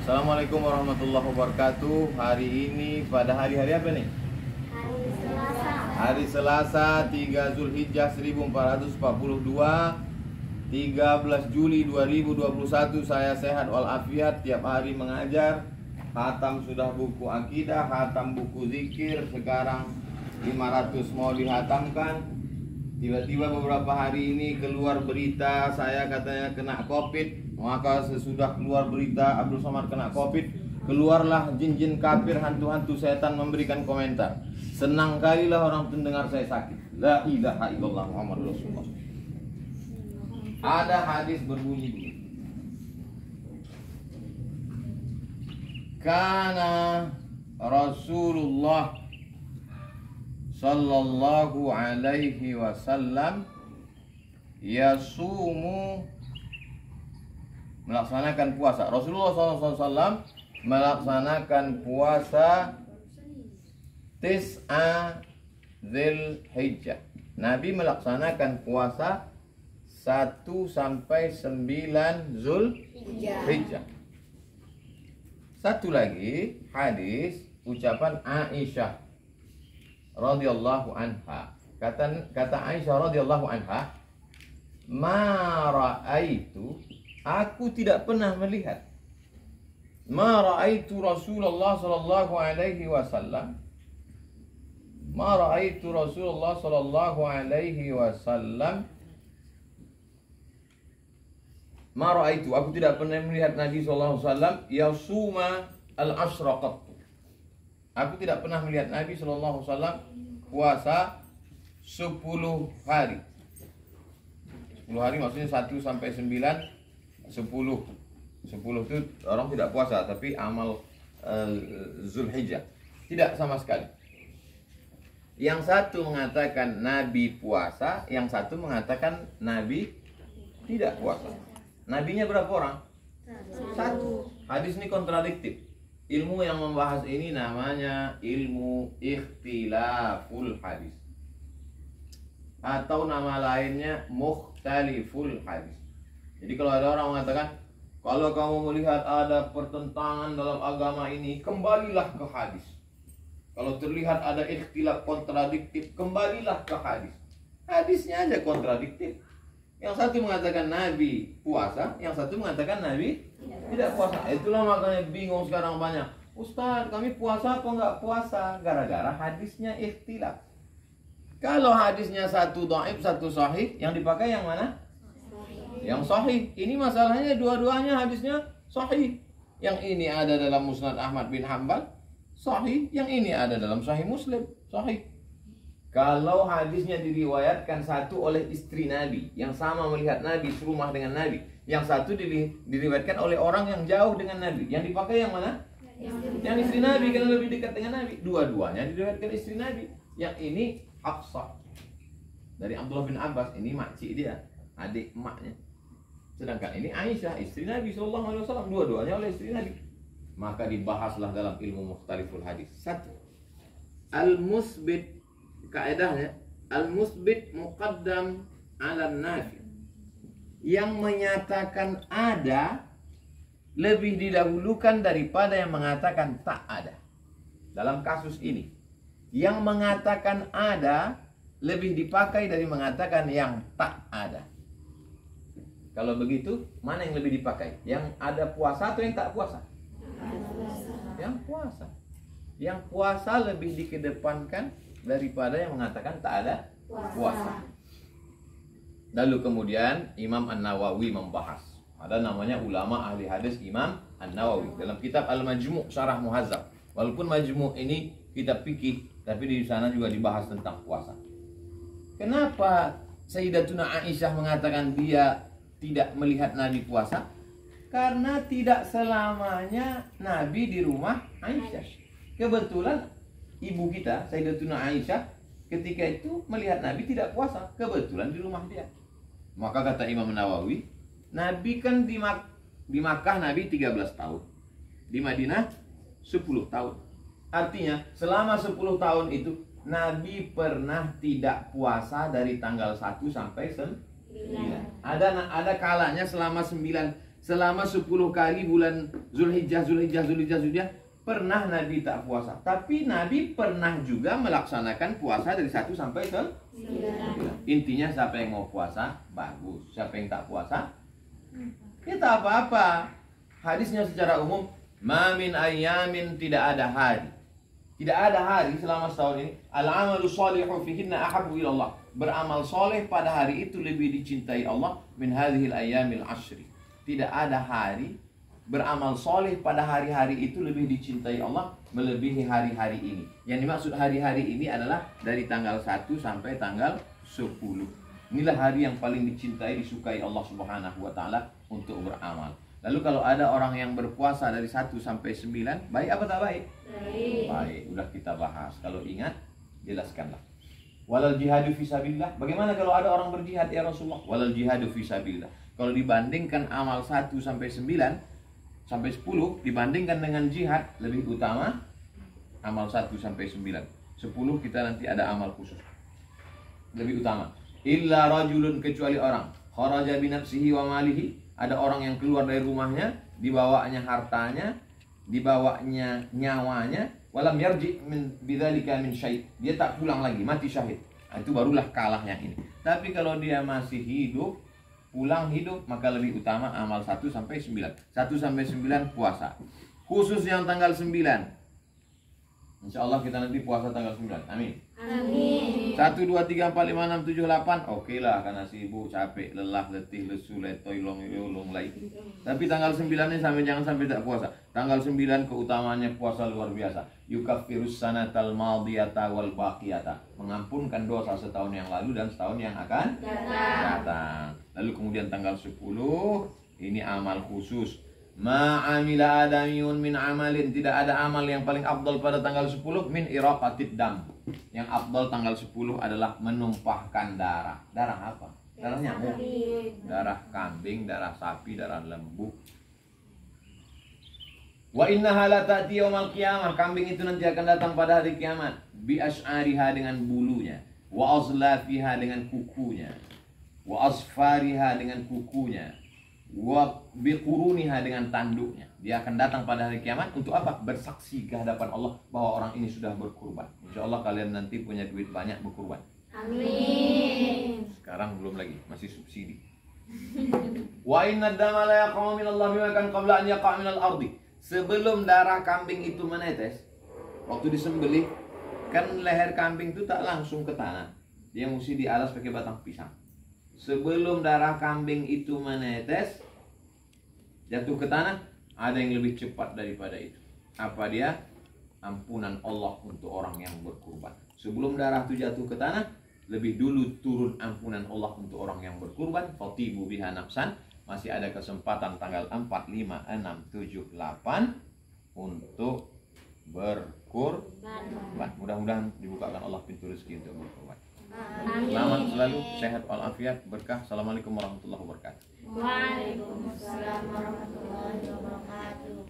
Assalamualaikum warahmatullahi wabarakatuh. Hari ini pada hari-hari apa nih? Hari Selasa. Hari Selasa 3 Zulhijjah 1442, 13 Juli 2021. Saya sehat walafiat, tiap hari mengajar. Hatam sudah buku akidah, hatam buku zikir. Sekarang 500 mau dihatamkan. Tiba-tiba beberapa hari ini keluar berita saya katanya kena COVID. Maka sesudah keluar berita Abdul Somad kena COVID, keluarlah jin-jin kafir, hantu-hantu setan memberikan komentar. Senang kalilah orang mendengar saya sakit. La ilaha illallah Muhammad Rasulullah. Ada hadis berbunyi begini. Kana Rasulullah sallallahu alaihi wasallam yasumu, melaksanakan puasa. Rasulullah SAW melaksanakan puasa Tis'a Dzulhijjah. Nabi melaksanakan puasa 1 sampai 9 Zulhijjah. Satu lagi hadis ucapan Aisyah radhiyallahu anha. Kata Aisyah radhiyallahu anha, "Ma ra'aitu, aku tidak pernah melihat, ma ra'aitu Rasulullah sallallahu alaihi wasallam, ma ra'aitu Rasulullah sallallahu alaihi wasallam, ma ra'aitu, aku tidak pernah melihat Nabi sallallahu alaihi wasallam yasuma al-ashra qattu." Aku tidak pernah melihat Nabi sallallahu alaihi wasallam puasa 10 hari. 10 hari maksudnya 1 sampai 9, 10 itu orang tidak puasa, tapi amal Zulhijjah tidak sama sekali. Yang satu mengatakan Nabi puasa, yang satu mengatakan Nabi tidak puasa. Nabinya berapa orang? Satu. Hadis ini kontradiktif. Ilmu yang membahas ini namanya ilmu ikhtilaful hadis, atau nama lainnya mukhtaliful hadis. Jadi kalau ada orang mengatakan, kalau kamu melihat ada pertentangan dalam agama ini, kembalilah ke hadis. Kalau terlihat ada ikhtilaf kontradiktif, kembalilah ke hadis. Hadisnya aja kontradiktif. Yang satu mengatakan Nabi puasa, yang satu mengatakan Nabi tidak puasa. Itulah makanya bingung sekarang banyak. Ustaz, kami puasa apa enggak puasa? Gara-gara hadisnya ikhtilaf. Kalau hadisnya satu dhaif, satu sahih, yang dipakai yang mana? Yang sahih. Ini masalahnya dua-duanya hadisnya sahih. Yang ini ada dalam Musnad Ahmad bin Hanbal, sahih. Yang ini ada dalam Sahih Muslim, sahih. Kalau hadisnya diriwayatkan satu oleh istri Nabi yang sama melihat Nabi serumah dengan Nabi, yang satu diriwayatkan oleh orang yang jauh dengan Nabi, yang dipakai yang mana? Yang istri Nabi, karena lebih dekat dengan Nabi. Dua-duanya diriwayatkan istri Nabi. Yang ini Hafsah dari Abdullah bin Abbas, ini makcik dia, adik emaknya. Sedangkan ini Aisyah, istri Nabi SAW. Dua-duanya oleh istri Nabi. Maka dibahaslah dalam ilmu mukhtaliful hadis. Satu, al-musbit, kaedahnya al-musbit muqaddam ala nafi. Yang menyatakan ada lebih didahulukan daripada yang mengatakan tak ada. Dalam kasus ini, yang mengatakan ada lebih dipakai dari mengatakan yang tak ada. Kalau begitu, mana yang lebih dipakai? Yang ada puasa atau yang tak puasa? Yang puasa. Yang puasa lebih dikedepankan daripada yang mengatakan tak ada puasa. Lalu kemudian Imam An-Nawawi membahas. Ada namanya ulama ahli hadis Imam An-Nawawi dalam kitab Al-Majmu' Syarah Muhazzab. Walaupun Majmu' ini kitab fikih, tapi di sana juga dibahas tentang puasa. Kenapa Sayyidatuna Aisyah mengatakan dia tidak melihat Nabi puasa? Karena tidak selamanya Nabi di rumah Aisyah. Kebetulan ibu kita, Sayyidatuna Aisyah, ketika itu melihat Nabi tidak puasa. Kebetulan di rumah dia. Maka kata Imam Nawawi, Nabi kan di Makkah Nabi 13 tahun. Di Madinah 10 tahun. Artinya selama 10 tahun itu Nabi pernah tidak puasa dari tanggal 1 sampai 9. Ada kalanya selama 9 selama 10 kali bulan Zulhijjah, pernah Nabi tak puasa. Tapi Nabi pernah juga melaksanakan puasa dari 1 sampai ke 9. Intinya siapa yang mau puasa, bagus. Siapa yang tak puasa, ya tak apa-apa. Hadisnya secara umum, ma min ayyamin, tidak ada hari. Tidak ada hari selama setahun ini. Al-amalu shalihu fihinna ahabbu ila Allah. Beramal soleh pada hari itu lebih dicintai Allah min hadhil ayyamil ashri. Tidak ada hari beramal soleh pada hari-hari itu lebih dicintai Allah melebihi hari-hari ini. Yang dimaksud hari-hari ini adalah dari tanggal 1 sampai tanggal 10. Inilah hari yang paling dicintai, disukai Allah Subhanahu wa taala untuk beramal. Lalu kalau ada orang yang berpuasa dari 1 sampai 9, baik apa tak baik? Baik. Baik, udah kita bahas. Kalau ingat, jelaskanlah. Walal jihadu fisabilillah. Bagaimana kalau ada orang berjihad ya Rasulullah? Walal jihadu fisabilillah. Kalau dibandingkan amal 1 sampai 9 sampai 10 dibandingkan dengan jihad, lebih utama amal 1 sampai 9. 10 kita nanti ada amal khusus. Lebih utama. Illa rajulun, kecuali orang kharaja bi nafsihi wa malihi, ada orang yang keluar dari rumahnya, dibawanya hartanya, dibawanya nyawanya, walam yarji min bidzalika min syai'. Dia tak pulang lagi, mati syahid. Nah, itu barulah kalah yang ini. Tapi kalau dia masih hidup, pulang hidup, maka lebih utama amal 1 sampai 9. 1 sampai 9 puasa. Khusus yang tanggal 9. Insya Allah kita nanti puasa tanggal 9. Amin. Amin. 1, 2, 3, 4, 5, 6, 7, 8. Oke lah, karena sibuk, capek, lelah, letih, lesu, letoy, long, lay. Tapi tanggal 9 ini jangan sampai tak puasa. Tanggal 9 keutamaannya puasa luar biasa. Yukaffirus sanatal madiyata wal baqiyata. Mengampunkan dosa setahun yang lalu dan setahun yang akan datang. Lalu kemudian tanggal 10, ini amal khusus. Ma'amila adamiyun min amalin, tidak ada amal yang paling afdal pada tanggal 10 min iraqatid dam. Yang afdal tanggal 10 adalah menumpahkan darah. Darah apa? Darah nyamuk, darah kambing, darah sapi, darah lembu. Wa innaha la ta'ti yaumal qiyamah. Kambing itu nanti akan datang pada hari kiamat. Bi ash'ariha, dengan bulunya. Wa azlafiha, dengan kukunya. Wa asfariha, dengan kukunya. Wa biquruniha, dengan tanduknya. Dia akan datang pada hari kiamat untuk apa? Bersaksi ke hadapan Allah bahwa orang ini sudah berkurban. Insya Allah kalian nanti punya duit banyak berkurban. Amin. Sekarang belum lagi, masih subsidi. Wa inna dama la yaqa'u min Allah bima kan qabla an yaqa'a min al-ardi. Sebelum darah kambing itu menetes, waktu disembelih, kan leher kambing itu tak langsung ke tanah. Dia mesti dialas pakai batang pisang. Sebelum darah kambing itu menetes, jatuh ke tanah, ada yang lebih cepat daripada itu. Apa dia? Ampunan Allah untuk orang yang berkurban. Sebelum darah itu jatuh ke tanah, lebih dulu turun ampunan Allah untuk orang yang berkurban. Fatibu biha nafsan. Masih ada kesempatan tanggal 4, 5, 6, 7, 8 untuk berkurban. Mudah-mudahan dibukakan Allah pintu rezeki untuk berkurban. Selamat selalu, sehat walafiat, berkah. Assalamualaikum warahmatullahi wabarakatuh. Waalaikumsalam warahmatullahi wabarakatuh.